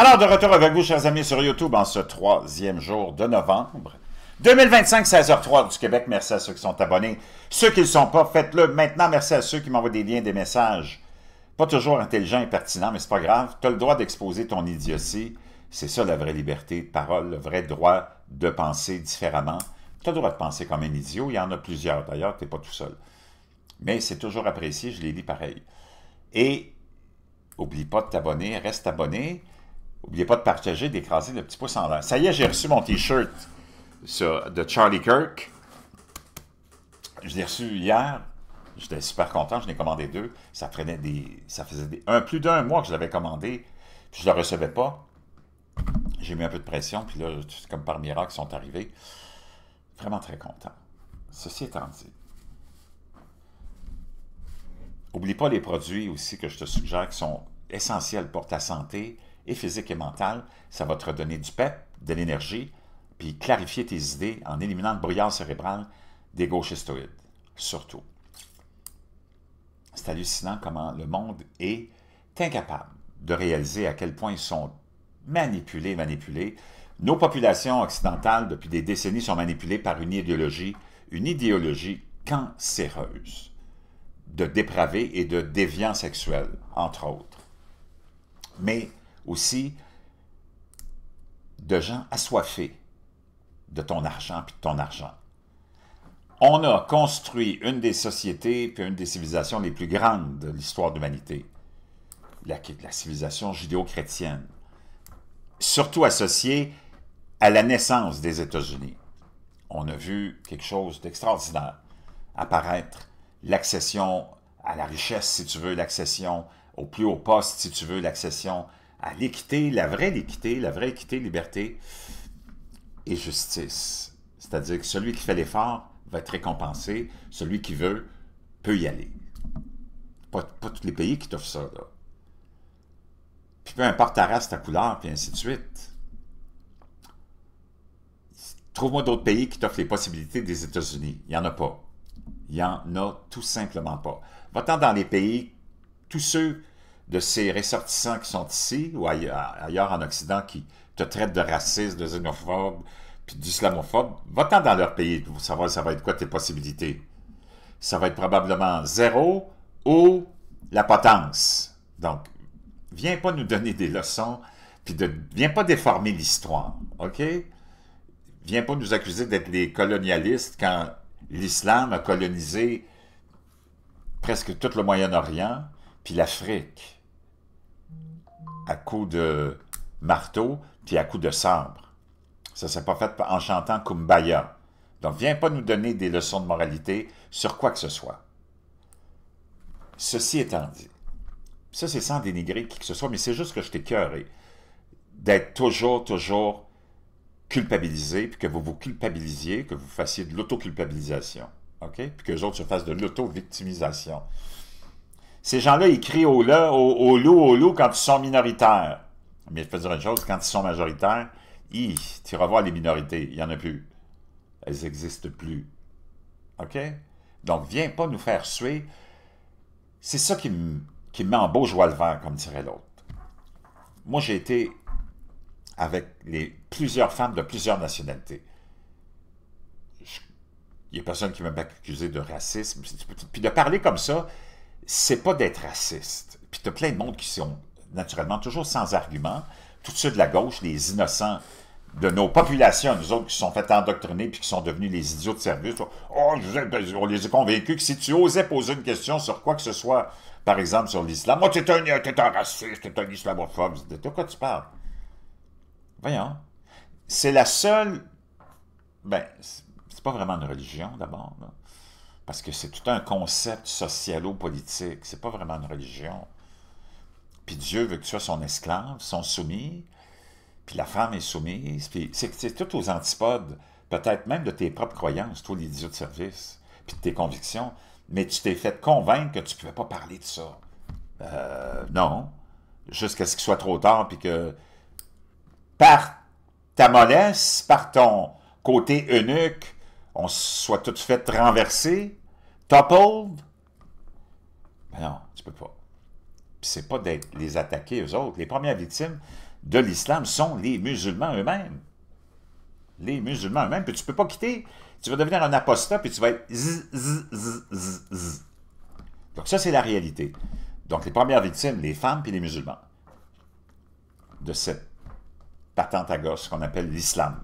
Alors, de retour avec vous, chers amis, sur YouTube, en ce troisième jour de novembre 2025, 16h03 du Québec. Merci à ceux qui sont abonnés. Ceux qui ne le sont pas, faites-le maintenant. Merci à ceux qui m'envoient des liens, des messages. Pas toujours intelligents et pertinents, mais c'est pas grave. Tu as le droit d'exposer ton idiotie. C'est ça la vraie liberté de parole, le vrai droit de penser différemment. Tu as le droit de penser comme un idiot. Il y en a plusieurs, d'ailleurs, tu n'es pas tout seul. Mais c'est toujours apprécié, je l'ai dit pareil. Et oublie pas de t'abonner, reste abonné. N'oubliez pas de partager, d'écraser le petit pouce en l'air. Ça y est, j'ai reçu mon T-shirt de Charlie Kirk. Je l'ai reçu hier. J'étais super content, je l'ai commandé deux. Ça faisait plus d'un mois que je l'avais commandé. Puis je ne le recevais pas. J'ai mis un peu de pression, puis là, comme par miracle, ils sont arrivés. Vraiment très content. Ceci étant dit, n'oublie pas les produits aussi que je te suggère qui sont essentiels pour ta santé, et physique et mentale. Ça va te redonner du pep, de l'énergie, puis clarifier tes idées en éliminant le brouillard cérébral des gauchistoïdes, surtout. C'est hallucinant comment le monde est incapable de réaliser à quel point ils sont manipulés. Nos populations occidentales, depuis des décennies, sont manipulées par une idéologie cancéreuse, de dépravés et de déviants sexuels, entre autres. Mais aussi de gens assoiffés de ton argent puis de ton argent. On a construit une des sociétés puis une des civilisations les plus grandes de l'histoire de l'humanité, la civilisation judéo-chrétienne, surtout associée à la naissance des États-Unis. On a vu quelque chose d'extraordinaire apparaître, l'accession à la richesse, si tu veux, l'accession au plus haut poste, si tu veux, l'accession à l'équité, la vraie équité, liberté et justice. C'est-à-dire que celui qui fait l'effort va être récompensé, celui qui veut peut y aller. Pas tous les pays qui t'offrent ça, là. Puis peu importe ta race, ta couleur, puis ainsi de suite. Trouve-moi d'autres pays qui t'offrent les possibilités des États-Unis. Il n'y en a pas. Il n'y en a tout simplement pas. Va-t'en dans les pays, tous ceux de ces ressortissants qui sont ici ou ailleurs en Occident qui te traitent de raciste, de xénophobe, puis d'islamophobe, va-t'en dans leur pays pour savoir ça va être quoi tes possibilités. Ça va être probablement zéro ou la potence. Donc, viens pas nous donner des leçons, puis viens pas déformer l'histoire, OK? Viens pas nous accuser d'être des colonialistes quand l'islam a colonisé presque tout le Moyen-Orient, puis l'Afrique, à coups de marteau, puis à coups de sabre. Ça ne s'est pas fait en chantant Kumbaya. Donc, viens pas nous donner des leçons de moralité sur quoi que ce soit. Ceci étant dit, ça c'est sans dénigrer qui que ce soit, mais c'est juste que je t'ai écœuré d'être toujours culpabilisé, puis que vous vous culpabilisiez, que vous fassiez de l'autoculpabilisation, OK? Puis que les autres se fassent de l'auto-victimisation. Ces gens-là, ils crient au loup, quand ils sont minoritaires. Mais je peux dire une chose, quand ils sont majoritaires, tu iras voir les minorités, il n'y en a plus. Elles n'existent plus. OK? Donc, viens pas nous faire suer. C'est ça qui me met en beau joie le vert, comme dirait l'autre. Moi, j'ai été avec plusieurs femmes de plusieurs nationalités. Il n'y a personne qui m'a accusé de racisme. Puis de parler comme ça, c'est pas d'être raciste. Puis tu as plein de monde qui sont naturellement toujours sans argument. Tous ceux de la gauche, les innocents de nos populations, nous autres qui se sont fait endoctriner puis qui sont devenus les idiots de service. Oh, on les a convaincus que si tu osais poser une question sur quoi que ce soit, par exemple sur l'islam, moi, t'es un raciste, t'es un islamophobe. De quoi tu parles? Voyons. C'est la seule... Ben, c'est pas vraiment une religion, d'abord, là. Parce que c'est tout un concept socialo-politique. C'est pas vraiment une religion. Puis Dieu veut que tu sois son esclave, son soumis. Puis la femme est soumise. Puis c'est tout aux antipodes, peut-être même de tes propres croyances, toi, l'idiot de service, puis de tes convictions. Mais tu t'es fait convaincre que tu ne pouvais pas parler de ça. Non. Jusqu'à ce qu'il soit trop tard, puis que par ta mollesse, par ton côté eunuque, on soit tout fait renverser, toppled. Ben non, tu peux pas. Puis c'est pas d'être les attaquer, eux autres. Les premières victimes, de l'islam sont les musulmans eux-mêmes. Les musulmans eux-mêmes, puis tu ne peux pas quitter. Tu vas devenir un apostat, puis tu vas être zzz. Donc ça, c'est la réalité. Donc les premières victimes, les femmes puis les musulmans, de cette patente à gosse qu'on appelle l'islam.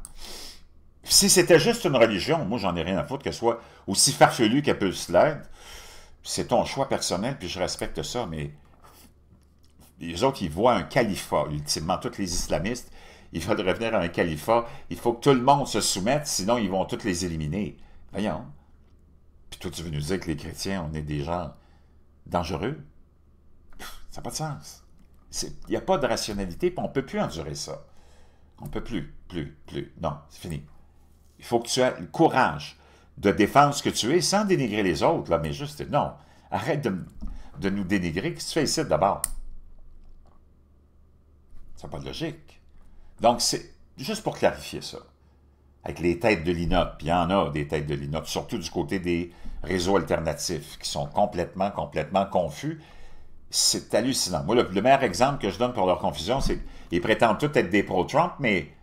Si c'était juste une religion, moi j'en ai rien à foutre qu'elle soit aussi farfelue qu'elle peut se l'être. C'est ton choix personnel, puis je respecte ça, mais les autres, ils voient un califat, ultimement, tous les islamistes, ils veulent revenir à un califat, il faut que tout le monde se soumette, sinon ils vont tous les éliminer. Voyons. Puis toi, tu veux nous dire que les chrétiens, on est des gens dangereux? Ça n'a pas de sens. Il n'y a pas de rationalité, puis on ne peut plus endurer ça. On ne peut plus. Non, c'est fini. Il faut que tu aies le courage de défendre ce que tu es sans dénigrer les autres, là, mais juste, non, arrête de nous dénigrer. Qu'est-ce que tu fais ici d'abord? Ça n'a pas de logique. Donc, c'est juste pour clarifier ça. Avec les têtes de l'INOT, puis il y en a des têtes de l'INOT, surtout du côté des réseaux alternatifs, qui sont complètement confus. C'est hallucinant. Moi, le meilleur exemple que je donne pour leur confusion, c'est qu'ils prétendent tous être des pro-Trump, mais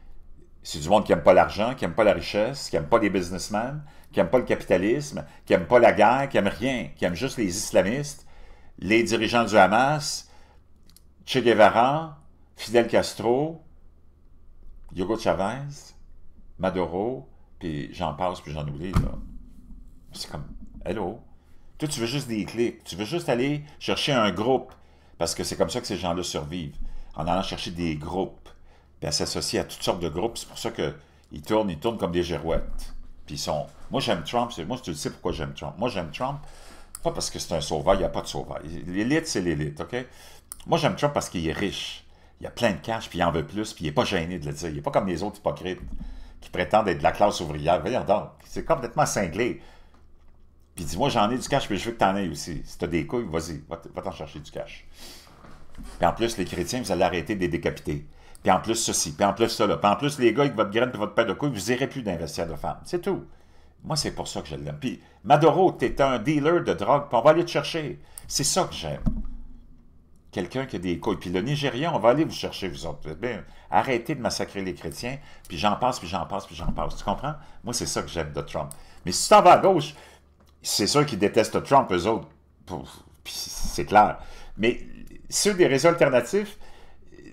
c'est du monde qui n'aime pas l'argent, qui n'aime pas la richesse, qui n'aime pas les businessmen, qui n'aime pas le capitalisme, qui n'aime pas la guerre, qui n'aime rien, qui aime juste les islamistes, les dirigeants du Hamas, Che Guevara, Fidel Castro, Hugo Chavez, Maduro, puis j'en passe, puis j'en oublie, là. C'est comme, hello. Toi, tu veux juste des clics. Tu veux juste aller chercher un groupe. Parce que c'est comme ça que ces gens-là survivent. En allant chercher des groupes. Puis à s'associer à toutes sortes de groupes. C'est pour ça qu'ils tournent comme des girouettes. Puis ils sont... Moi, j'aime Trump. Moi, tu le sais pourquoi j'aime Trump. Moi, j'aime Trump, pas parce que c'est un sauveur. Il n'y a pas de sauveur. L'élite, c'est l'élite, OK? Moi, j'aime Trump parce qu'il est riche. Il a plein de cash, puis il en veut plus, puis il n'est pas gêné de le dire. Il n'est pas comme les autres hypocrites qui prétendent être de la classe ouvrière. Voyons donc, c'est complètement cinglé. Puis dis-moi, j'en ai du cash, mais je veux que tu en aies aussi. Si tu as des couilles, vas-y, va t'en chercher du cash. Puis en plus, les chrétiens, vous allez arrêter de les décapiter. Puis en plus, ceci, puis en plus, cela. Puis en plus, les gars, avec votre graine et votre paire de couilles, vous n'irez plus d'investir de femmes. C'est tout. Moi, c'est pour ça que je l'aime. Puis Maduro, t'es un dealer de drogue, puis on va aller te chercher. C'est ça que j'aime. Quelqu'un qui a des couilles. Puis le Nigérian, on va aller vous chercher, vous autres. Bien, arrêtez de massacrer les chrétiens, puis j'en passe, puis j'en passe, puis j'en passe. Tu comprends? Moi, c'est ça que j'aime de Trump. Mais si tu t'en vas à gauche, c'est sûr qu'ils détestent Trump, eux autres. Puis c'est clair. Mais ceux des réseaux alternatifs,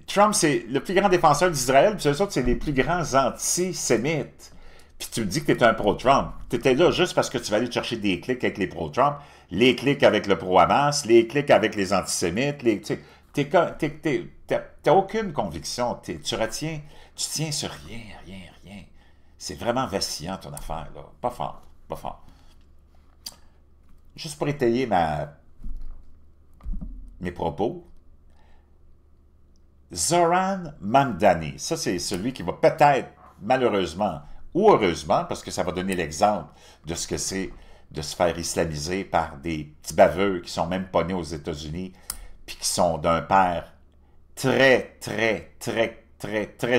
Trump, c'est le plus grand défenseur d'Israël, puis eux autres, c'est les plus grands antisémites. Puis tu me dis que tu es un pro-Trump. Tu étais là juste parce que tu vas aller chercher des clics avec les pro-Trump, les clics avec le pro-Hamas, les clics avec les antisémites. T'as aucune conviction. Tu tiens sur rien. C'est vraiment vacillant ton affaire, là. Pas fort. Juste pour étayer mes propos, Zoran Mamdani, ça c'est celui qui va peut-être, malheureusement ou heureusement, parce que ça va donner l'exemple de ce que c'est de se faire islamiser par des petits baveux qui sont même pas nés aux États-Unis, puis qui sont d'un père très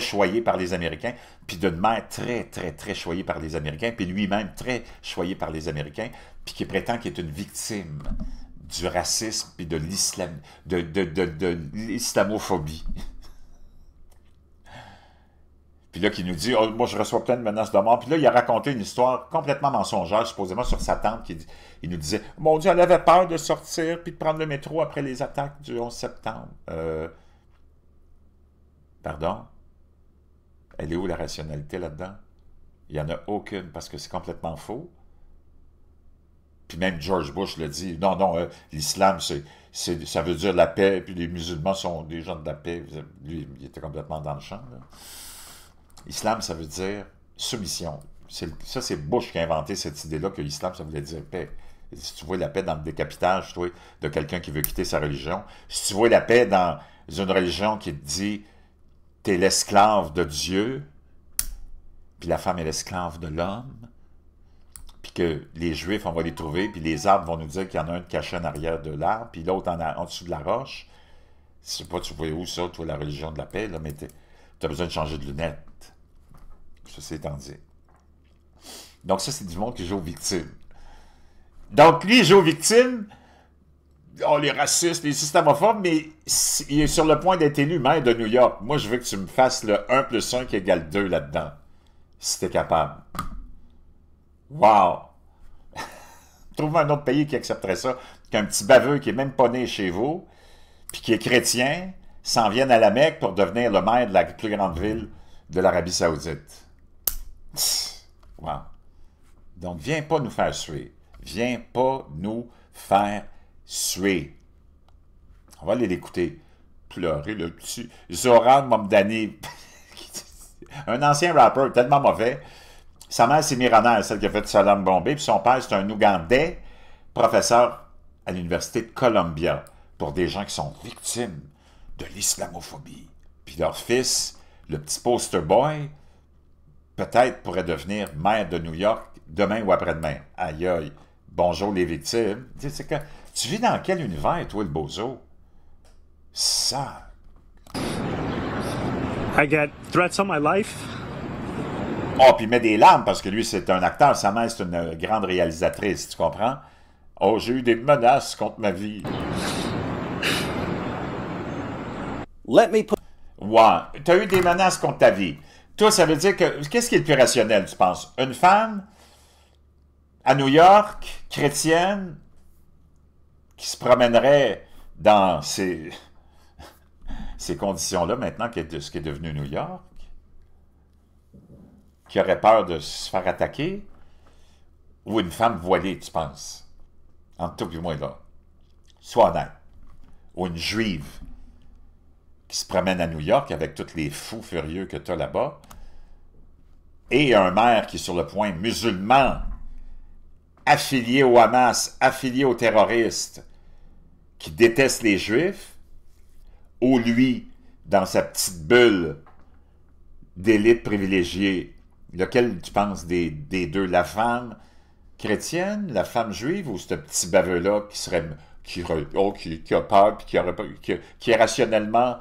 choyé par les Américains, puis d'une mère très choyée par les Américains, puis lui-même très choyé par les Américains, puis qui prétend qu'il est une victime du racisme puis de l'islamophobie. Puis là, qui nous dit, oh, moi, je reçois plein de menaces de mort. Puis là, il a raconté une histoire complètement mensongère, supposément sur sa tante, il nous disait, mon Dieu, elle avait peur de sortir puis de prendre le métro après les attaques du 11 septembre. Pardon? Elle est où la rationalité là-dedans? Il n'y en a aucune, parce que c'est complètement faux. Puis même George Bush le dit, non, l'islam, ça veut dire la paix, puis les musulmans sont des gens de la paix. Lui, il était complètement dans le champ, là. Islam, ça veut dire soumission. Ça, c'est Bush qui a inventé cette idée-là que l'islam, ça voulait dire paix. Si tu vois la paix dans le décapitage, toi, de quelqu'un qui veut quitter sa religion, si tu vois la paix dans une religion qui te dit t'es l'esclave de Dieu, puis la femme est l'esclave de l'homme, puis que les Juifs, on va les trouver, puis les arbres vont nous dire qu'il y en a un de caché en arrière de l'arbre, puis l'autre en dessous de la roche. Je sais pas, tu vois où ça, toi, la religion de la paix, là, mais tu as besoin de changer de lunettes. Ceci étant dit. Donc ça, c'est du monde qui joue aux victimes. Donc lui, il joue aux victimes oh, les racistes, les islamophobes, mais il est sur le point d'être élu maire de New York. Moi, je veux que tu me fasses le 1 plus 1 qui égale 2 là-dedans, si t'es capable. Wow! Trouve-moi un autre pays qui accepterait ça, qu'un petit baveux qui est même pas né chez vous, puis qui est chrétien, s'en vienne à la Mecque pour devenir le maire de la plus grande ville de l'Arabie Saoudite. Wow! Donc, viens pas nous faire suer. Viens pas nous faire suer. On va aller l'écouter. Pleurer le petit Zoran Momdani. Un ancien rappeur tellement mauvais. Sa mère, c'est Myrana, celle qui a fait Salam Bombay, puis son père, c'est un Ougandais, professeur à l'Université de Columbia, pour des gens qui sont victimes de l'islamophobie. Puis leur fils, le petit poster boy, peut-être pourrait devenir maire de New York demain ou après-demain. Aïe aïe, bonjour les victimes. Tu vis dans quel univers, toi, le bozo? Ça. I get threats on my life. Oh, puis il met des larmes parce que lui, c'est un acteur. Sa mère, c'est une grande réalisatrice, tu comprends? Oh, j'ai eu des menaces contre ma vie. Let me put... Ouais, t'as eu des menaces contre ta vie. Toi, ça veut dire que... Qu'est-ce qui est le plus rationnel, tu penses? Une femme à New York, chrétienne, qui se promènerait dans ces conditions-là, maintenant, ce qui est devenu New York, qui aurait peur de se faire attaquer, ou une femme voilée, tu penses? Entre toi et moi, là. Sois honnête. Ou une juive qui se promène à New York avec tous les fous furieux que tu as là-bas, et un maire qui est sur le point musulman, affilié au Hamas, affilié aux terroristes, qui déteste les Juifs, ou lui, dans sa petite bulle d'élite privilégiée, lequel tu penses des deux, la femme chrétienne, la femme juive, ou ce petit baveux-là qui serait qui a peur, puis qui est rationnellement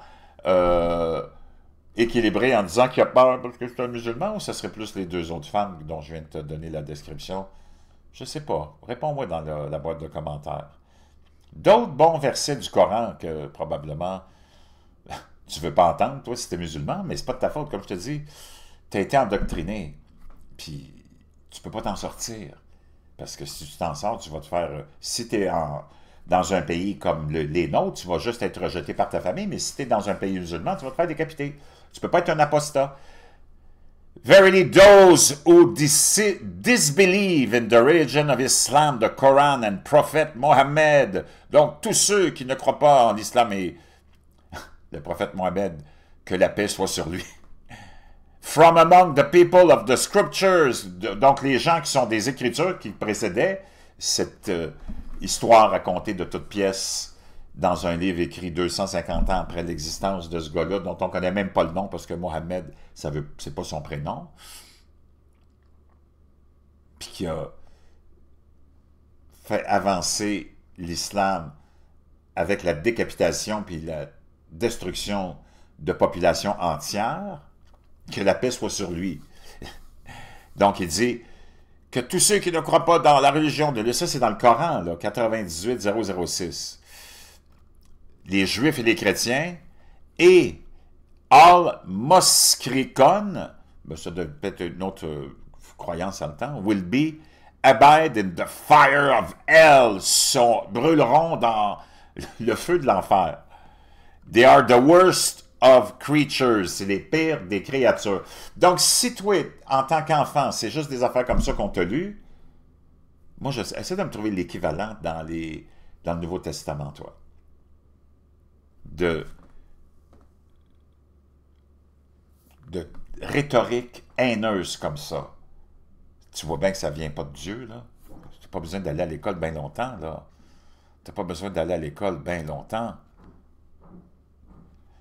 équilibré en disant qu'il a peur parce que c'est un musulman, ou ce serait plus les deux autres femmes dont je viens de te donner la description? Je sais pas. Réponds-moi dans la boîte de commentaires. D'autres bons versets du Coran que probablement tu veux pas entendre, toi, si t'es musulman, mais c'est pas de ta faute, comme je te dis. T'as été endoctriné, puis tu peux pas t'en sortir. Parce que si tu t'en sors, tu vas te faire... Si t'es dans un pays comme les nôtres, tu vas juste être rejeté par ta famille, mais si t'es dans un pays musulman, tu vas te faire décapiter. Tu peux pas être un apostat. Verily, those who disbelieve in the religion of Islam, the Quran and Prophet Mohammed. Donc, tous ceux qui ne croient pas en l'islam et le prophète Mohammed, que la paix soit sur lui. From among the people of the scriptures. Donc, les gens qui sont des écritures qui précédaient cette histoire racontée de toutes pièces dans un livre écrit 250 ans après l'existence de ce gars-là, dont on ne connaît même pas le nom parce que Mohammed, c'est pas son prénom, puis qui a fait avancer l'islam avec la décapitation puis la destruction de populations entières, que la paix soit sur lui. Donc il dit que tous ceux qui ne croient pas dans la religion de lui, ça c'est dans le Coran, là, 98-006, les Juifs et les chrétiens, et Al-Moskrikon, ben ça devait être une autre croyance en le temps, will be abide in the fire of hell, brûleront dans le feu de l'enfer. They are the worst of creatures, c'est les pires des créatures. Donc, si toi, en tant qu'enfant, c'est juste des affaires comme ça qu'on t'a lu, moi, j'essaie de me trouver l'équivalent dans le Nouveau Testament, toi. De rhétorique haineuse comme ça. Tu vois bien que ça vient pas de Dieu, là. Tu n'as pas besoin d'aller à l'école bien longtemps, là. Tu n'as pas besoin d'aller à l'école bien longtemps.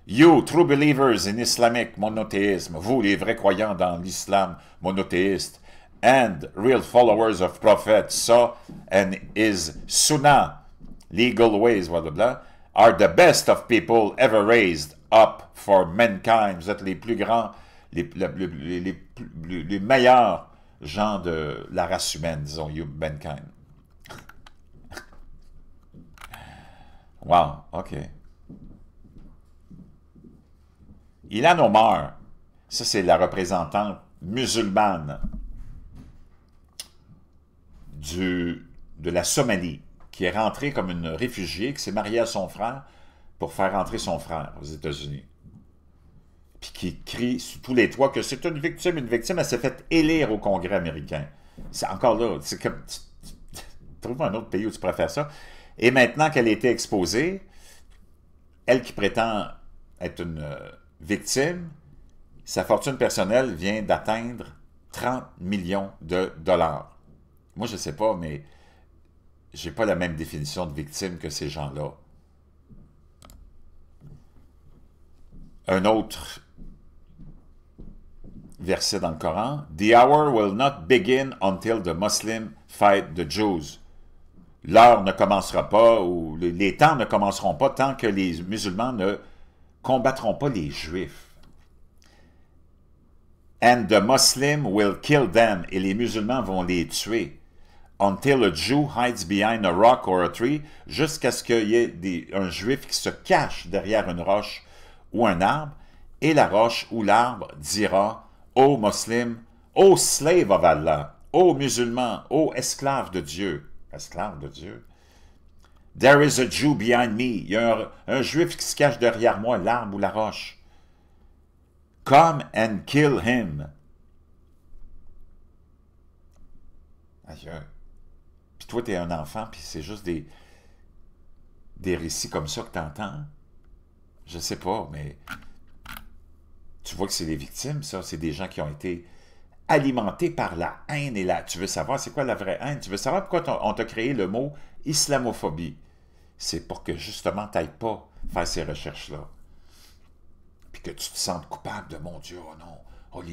You, true believers in Islamic monothéisme, vous, les vrais croyants dans l'islam monothéiste, and real followers of Prophet, Sa and his Sunnah, legal ways, blablabla, are the best of people ever raised up for mankind. Vous êtes les plus grands, les meilleurs gens de la race humaine, disons, you, mankind. Wow, OK. Ilhan Omar, ça c'est la représentante musulmane de la Somalie, qui est rentrée comme une réfugiée, qui s'est mariée à son frère pour faire rentrer son frère aux États-Unis. Puis qui crie sous tous les toits que c'est une victime, elle s'est fait élire au Congrès américain. C'est encore là, c'est comme... Trouve un autre pays où tu pourrais faire ça. Et maintenant qu'elle a été exposée, elle qui prétend être une victime, sa fortune personnelle vient d'atteindre 30 millions de dollars. Moi, je ne sais pas, mais je n'ai pas la même définition de victime que ces gens-là. Un autre verset dans le Coran, « The hour will not begin until the Muslims fight the Jews. » L'heure ne commencera pas, ou les temps ne commenceront pas tant que les musulmans ne combattront pas les Juifs. « And the Muslims will kill them. » Et les musulmans vont les tuer. « Until a Jew hides behind a rock or a tree. » Jusqu'à ce qu'il y ait un Juif qui se cache derrière une roche ou un arbre, et la roche ou l'arbre dira « Ô Muslim, ô slave of Allah, ô musulman, ô esclave de Dieu. » Esclave de Dieu. « There is a Jew behind me. » Il y a un Juif qui se cache derrière moi, l'arbre ou la roche. « Come and kill him. » Aïe. Puis toi, tu es un enfant, puis c'est juste des récits comme ça que tu entends. Je sais pas, mais tu vois que c'est les victimes, ça. C'est des gens qui ont été alimentés par la haine et la... Tu veux savoir c'est quoi la vraie haine? Tu veux savoir pourquoi on t'a créé le mot islamophobie? C'est pour que justement tu n'ailles pas faire ces recherches-là. Puis que tu te sentes coupable de mon Dieu, oh non, oh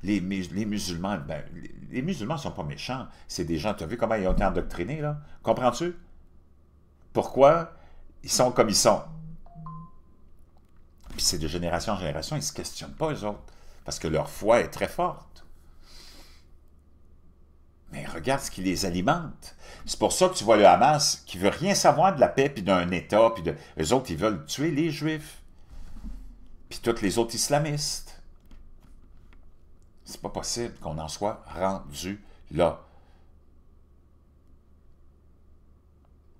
les musulmans, ben, les musulmans ne sont pas méchants. C'est des gens, tu as vu comment ils ont été endoctrinés, là? Comprends-tu? Pourquoi ils sont comme ils sont? Puis c'est de génération en génération, ils ne se questionnent pas, eux autres, parce que leur foi est très forte. Mais regarde ce qui les alimente. C'est pour ça que tu vois le Hamas qui ne veut rien savoir de la paix, puis d'un État, puis de... Eux autres, ils veulent tuer les Juifs, puis tous les autres islamistes. C'est pas possible qu'on en soit rendu là.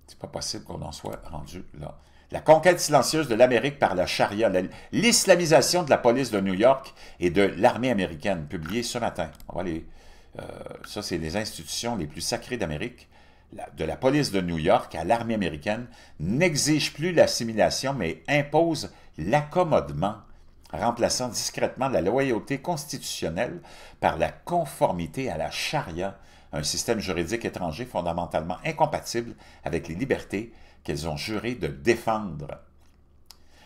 C'est pas possible qu'on en soit rendu là. La conquête silencieuse de l'Amérique par la charia, l'islamisation de la police de New York et de l'armée américaine, publiée ce matin. On va aller, ça, c'est les institutions les plus sacrées d'Amérique. De la police de New York à l'armée américaine n'exige plus l'assimilation, mais impose l'accommodement, remplaçant discrètement la loyauté constitutionnelle par la conformité à la charia, un système juridique étranger fondamentalement incompatible avec les libertés qu'elles ont juré de défendre.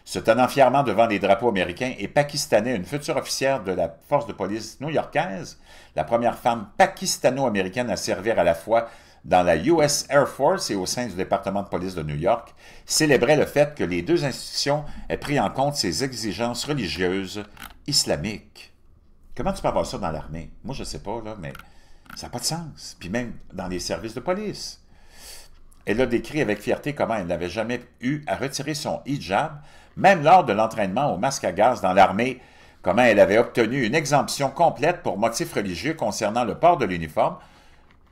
Se tenant fièrement devant les drapeaux américains et pakistanais, une future officière de la force de police new-yorkaise, la première femme pakistano-américaine à servir à la fois dans la US Air Force et au sein du département de police de New York, célébrait le fait que les deux institutions aient pris en compte ces exigences religieuses islamiques. Comment tu peux avoir ça dans l'armée? Moi, je ne sais pas, là, mais ça n'a pas de sens. Puis même dans les services de police. Elle a décrit avec fierté comment elle n'avait jamais eu à retirer son hijab, même lors de l'entraînement au masque à gaz dans l'armée, comment elle avait obtenu une exemption complète pour motifs religieux concernant le port de l'uniforme,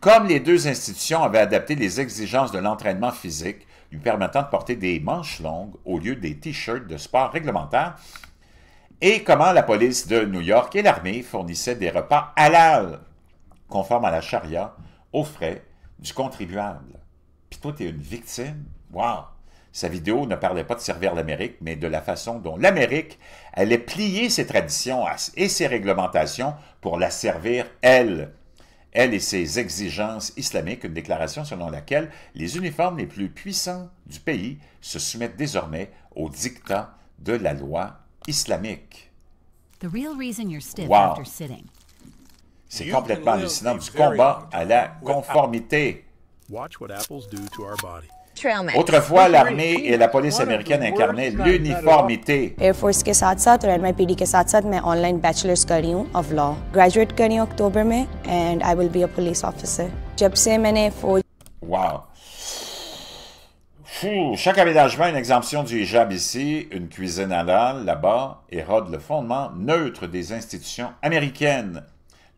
comme les deux institutions avaient adapté les exigences de l'entraînement physique, lui permettant de porter des manches longues au lieu des t-shirts de sport réglementaires, et comment la police de New York et l'armée fournissaient des repas halal, conformes à la charia, aux frais du contribuable. Puis toi, tu es une victime. Wow! Sa vidéo ne parlait pas de servir l'Amérique, mais de la façon dont l'Amérique allait plier ses traditions et ses réglementations pour la servir, elle et ses exigences islamiques, une déclaration selon laquelle les uniformes les plus puissants du pays se soumettent désormais au diktat de la loi islamique. Wow! C'est complètement hallucinant, du combat à la conformité. Autrefois, l'armée et la police américaine incarnaient l'uniformité. Air Force के साथ-साथ और NYPD के साथ-साथ मैं online bachelors कर रही हूँ of law. Graduate कर रही हूँ अक्टूबर में and I will be a police officer. जब से मैंने फौज... Wow. Chaque aménagement, une exemption du hijab ici, une cuisine halal là-bas, érode le fondement neutre des institutions américaines.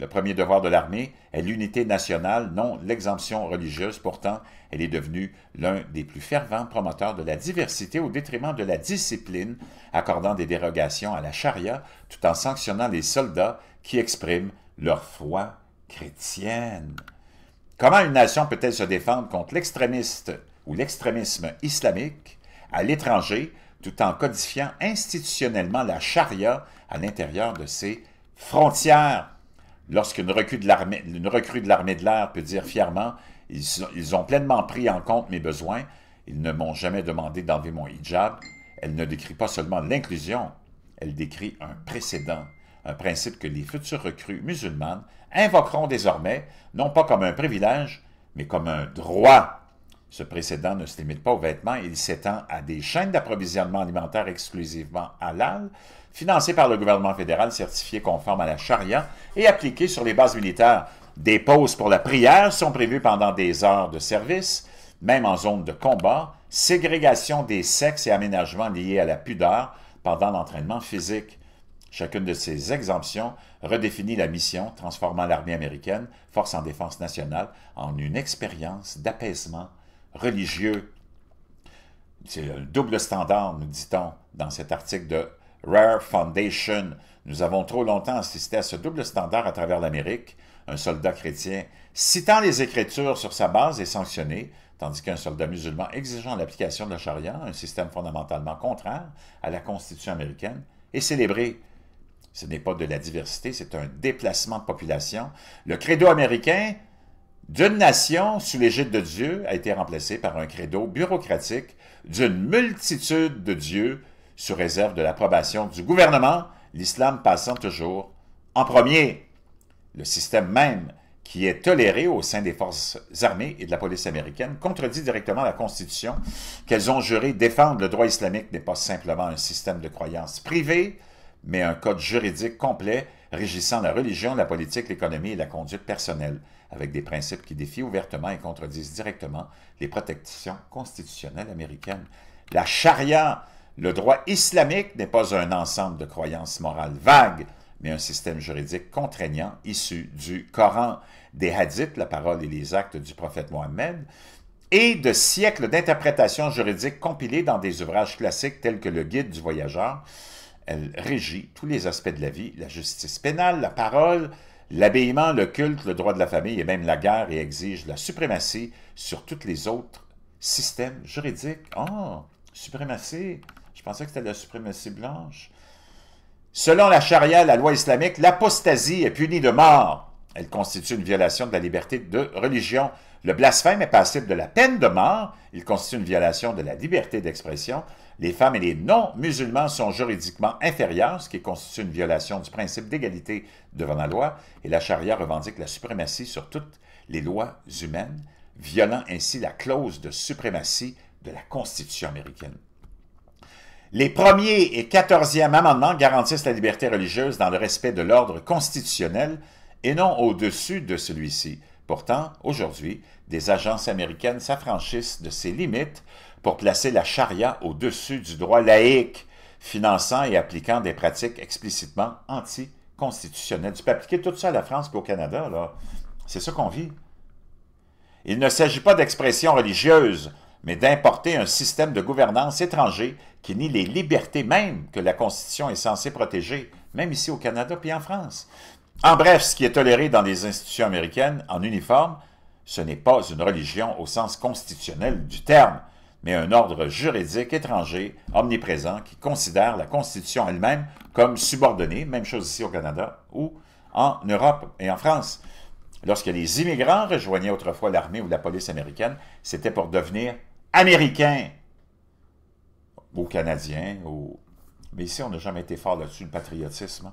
Le premier devoir de l'armée est l'unité nationale, non l'exemption religieuse. Pourtant, elle est devenue l'un des plus fervents promoteurs de la diversité au détriment de la discipline, accordant des dérogations à la charia tout en sanctionnant les soldats qui expriment leur foi chrétienne. Comment une nation peut-elle se défendre contre l'extrémiste ou l'extrémisme islamique à l'étranger tout en codifiant institutionnellement la charia à l'intérieur de ses frontières? Lorsqu'une recrue de l'armée de l'air peut dire fièrement « Ils ont pleinement pris en compte mes besoins, ils ne m'ont jamais demandé d'enlever mon hijab », elle ne décrit pas seulement l'inclusion, elle décrit un précédent, un principe que les futures recrues musulmanes invoqueront désormais, non pas comme un privilège, mais comme un droit. Ce précédent ne se limite pas aux vêtements, il s'étend à des chaînes d'approvisionnement alimentaire exclusivement halal, financées par le gouvernement fédéral, certifiées conformes à la charia et appliquées sur les bases militaires. Des pauses pour la prière sont prévues pendant des heures de service, même en zone de combat, ségrégation des sexes et aménagements liés à la pudeur pendant l'entraînement physique. Chacune de ces exemptions redéfinit la mission, transformant l'armée américaine, force en défense nationale, en une expérience d'apaisement religieux. C'est un double standard, nous dit-on, dans cet article de Rare Foundation. Nous avons trop longtemps assisté à ce double standard à travers l'Amérique. Un soldat chrétien citant les Écritures sur sa base est sanctionné, tandis qu'un soldat musulman exigeant l'application de la charia, un système fondamentalement contraire à la Constitution américaine, est célébré. Ce n'est pas de la diversité, c'est un déplacement de population. Le credo américain d'une nation sous l'égide de Dieu a été remplacé par un credo bureaucratique d'une multitude de dieux sous réserve de l'approbation du gouvernement, l'islam passant toujours en premier. Le système même qui est toléré au sein des forces armées et de la police américaine contredit directement la Constitution qu'elles ont juré défendre. Le droit islamique n'est pas simplement un système de croyances privées, mais un code juridique complet régissant la religion, la politique, l'économie et la conduite personnelle, avec des principes qui défient ouvertement et contredisent directement les protections constitutionnelles américaines. La charia, le droit islamique, n'est pas un ensemble de croyances morales vagues, mais un système juridique contraignant issu du Coran, des hadiths, la parole et les actes du prophète Mohammed, et de siècles d'interprétations juridiques compilées dans des ouvrages classiques tels que le Guide du voyageur. Elle régit tous les aspects de la vie, la justice pénale, la parole, l'habillement, le culte, le droit de la famille et même la guerre, et exige la suprématie sur tous les autres systèmes juridiques. Oh, suprématie, je pensais que c'était la suprématie blanche. Selon la charia, la loi islamique, l'apostasie est punie de mort. Elle constitue une violation de la liberté de religion. Le blasphème est passible de la peine de mort. Il constitue une violation de la liberté d'expression. Les femmes et les non-musulmans sont juridiquement inférieurs, ce qui constitue une violation du principe d'égalité devant la loi. Et la charia revendique la suprématie sur toutes les lois humaines, violant ainsi la clause de suprématie de la Constitution américaine. Les 1er et 14e amendements garantissent la liberté religieuse dans le respect de l'ordre constitutionnel et non au-dessus de celui-ci. Pourtant, aujourd'hui, des agences américaines s'affranchissent de ces limites pour placer la charia au-dessus du droit laïque, finançant et appliquant des pratiques explicitement anticonstitutionnelles. Tu peux appliquer tout ça à la France et au Canada, là. C'est ça qu'on vit. Il ne s'agit pas d'expression religieuse, mais d'importer un système de gouvernance étranger qui nie les libertés même que la Constitution est censée protéger, même ici au Canada puis en France. En bref, ce qui est toléré dans les institutions américaines en uniforme, ce n'est pas une religion au sens constitutionnel du terme, mais un ordre juridique étranger, omniprésent, qui considère la Constitution elle-même comme subordonnée, même chose ici au Canada ou en Europe et en France. Lorsque les immigrants rejoignaient autrefois l'armée ou la police américaine, c'était pour devenir américains ou canadiens, mais ici on n'a jamais été fort là-dessus, le patriotisme.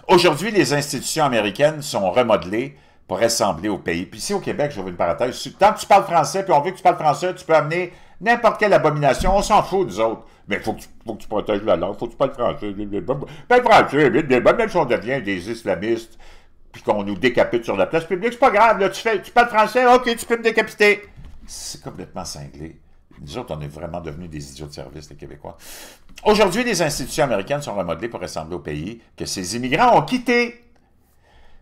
Aujourd'hui, les institutions américaines sont remodelées pour ressembler au pays. Puis ici au Québec, j'ouvre une parenthèse, tant que tu parles français, puis on veut que tu parles français, tu peux amener n'importe quelle abomination, on s'en fout nous autres. Mais il faut que tu protèges la langue, il faut que tu parles français. Parle français, même si on devient des islamistes, puis qu'on nous décapite sur la place publique, c'est pas grave, là, tu parles français, ok, tu peux me décapiter. C'est complètement cinglé. Nous autres, on est vraiment devenus des idiots de service, les Québécois. Aujourd'hui, les institutions américaines sont remodelées pour ressembler aux pays que ces immigrants ont quittés.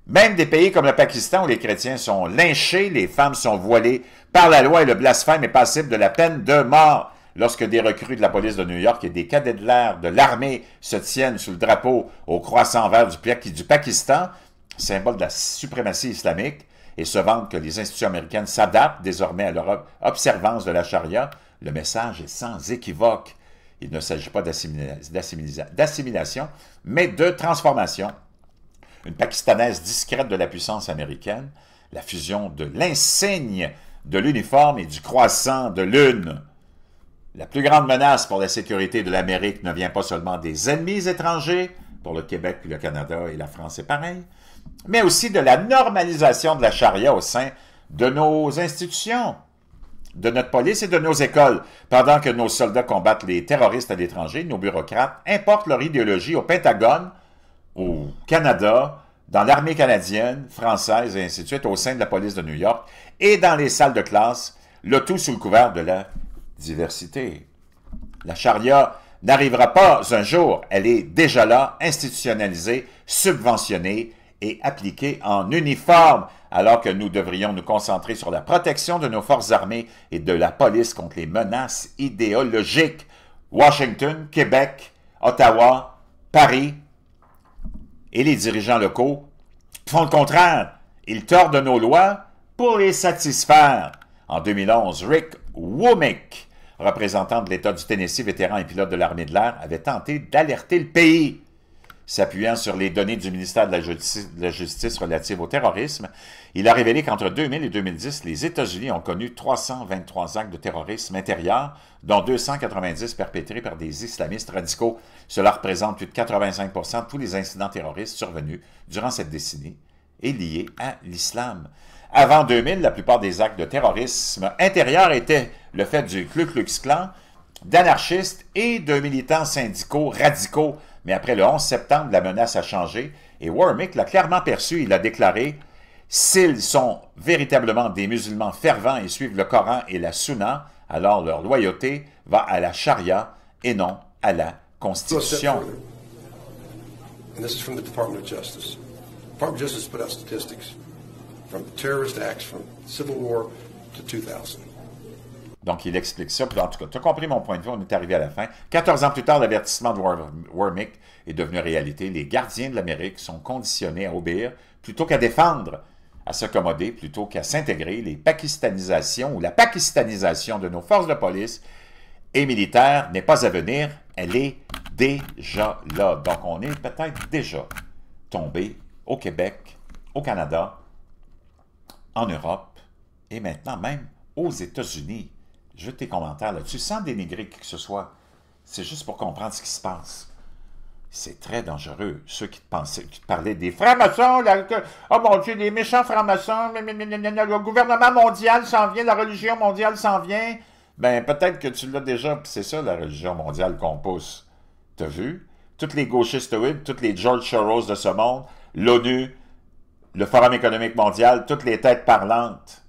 Même des pays comme le Pakistan où les chrétiens sont lynchés, les femmes sont voilées par la loi et le blasphème est passible de la peine de mort. Lorsque des recrues de la police de New York et des cadets de l'air de l'armée se tiennent sous le drapeau au croissant vert du Pakistan, symbole de la suprématie islamique, et se vantent que les institutions américaines s'adaptent désormais à leur observance de la charia, le message est sans équivoque. Il ne s'agit pas d'assimilation, mais de transformation. Une Pakistanaise discrète de la puissance américaine, la fusion de l'insigne de l'uniforme et du croissant de lune. La plus grande menace pour la sécurité de l'Amérique ne vient pas seulement des ennemis étrangers, pour le Québec, puis le Canada et la France c'est pareil, mais aussi de la normalisation de la charia au sein de nos institutions, de notre police et de nos écoles. Pendant que nos soldats combattent les terroristes à l'étranger, nos bureaucrates importent leur idéologie au Pentagone, au Canada, dans l'armée canadienne, française et ainsi de suite, au sein de la police de New York et dans les salles de classe, le tout sous le couvert de la diversité. La charia n'arrivera pas un jour, elle est déjà là, institutionnalisée, subventionnée et appliquée en uniforme, alors que nous devrions nous concentrer sur la protection de nos forces armées et de la police contre les menaces idéologiques. Washington, Québec, Ottawa, Paris et les dirigeants locaux font le contraire. Ils tordent nos lois pour les satisfaire. En 2011, Rick Wommack, représentant de l'État du Tennessee, vétéran et pilote de l'armée de l'air, avait tenté d'alerter le pays. S'appuyant sur les données du ministère de la Justice relatives au terrorisme, il a révélé qu'entre 2000 et 2010, les États-Unis ont connu 323 actes de terrorisme intérieur, dont 290 perpétrés par des islamistes radicaux. Cela représente plus de 85% de tous les incidents terroristes survenus durant cette décennie et liés à l'islam. Avant 2000, la plupart des actes de terrorisme intérieur étaient le fait du Ku Klux Klan, d'anarchistes et de militants syndicaux radicaux. Mais après le 11 septembre, la menace a changé et Wommack l'a clairement perçu. Il a déclaré « S'ils sont véritablement des musulmans fervents et suivent le Coran et la Sunna, alors leur loyauté va à la charia et non à la Constitution. » And this is from the Department of Justice. The Department of Justice put out statistics from terrorist acts from Civil War to 2000. Donc, il explique ça. Puis, en tout cas, tu as compris mon point de vue, on est arrivé à la fin. 14 ans plus tard, l'avertissement de Wommack est devenu réalité. Les gardiens de l'Amérique sont conditionnés à obéir plutôt qu'à défendre, à s'accommoder plutôt qu'à s'intégrer. Les pakistanisations ou la pakistanisation de nos forces de police et militaires n'est pas à venir, elle est déjà là. Donc, on est peut-être déjà tombé au Québec, au Canada, en Europe et maintenant même aux États-Unis. Je veux tes commentaires là-dessus, sans dénigrer qui que ce soit. C'est juste pour comprendre ce qui se passe. C'est très dangereux. Ceux qui te parlaient des francs-maçons, oh mon Dieu, les méchants francs-maçons, le gouvernement mondial s'en vient, la religion mondiale s'en vient. Ben, peut-être que tu l'as déjà, puis c'est ça la religion mondiale qu'on pousse. T'as vu? Toutes les gauchistoïdes, toutes les George Soros de ce monde, l'ONU, le Forum économique mondial, toutes les têtes parlantes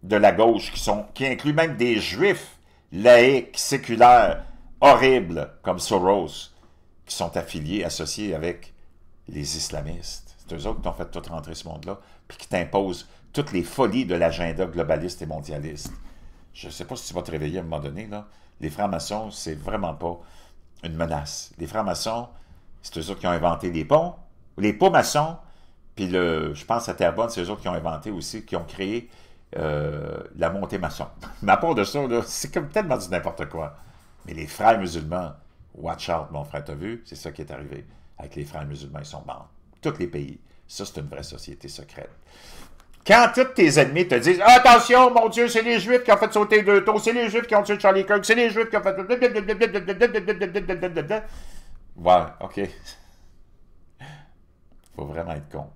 de la gauche, qui inclut même des juifs laïcs, séculaires, horribles, comme Soros, qui sont affiliés, associés avec les islamistes. C'est eux autres qui t'ont fait tout rentrer ce monde-là, puis qui t'imposent toutes les folies de l'agenda globaliste et mondialiste. Je ne sais pas si tu vas te réveiller à un moment donné, là. Les francs-maçons, c'est vraiment pas une menace. Les francs-maçons, c'est eux autres qui ont inventé les ponts, les pots-maçons, puis je pense à Terrebonne, c'est eux autres qui ont inventé aussi, qui ont créé la montée maçon. Mais à part de ça, c'est comme tellement du n'importe quoi. Mais les frères musulmans, watch out, mon frère, t'as vu? C'est ça qui est arrivé avec les frères musulmans, ils sont morts. Tous les pays. Ça, c'est une vraie société secrète. Quand tous tes ennemis te disent « Attention, mon Dieu, c'est les Juifs qui ont fait sauter 2 taux, c'est les Juifs qui ont tué Charlie Kirk, c'est les Juifs qui ont fait... » Ouais, OK. Faut vraiment être con.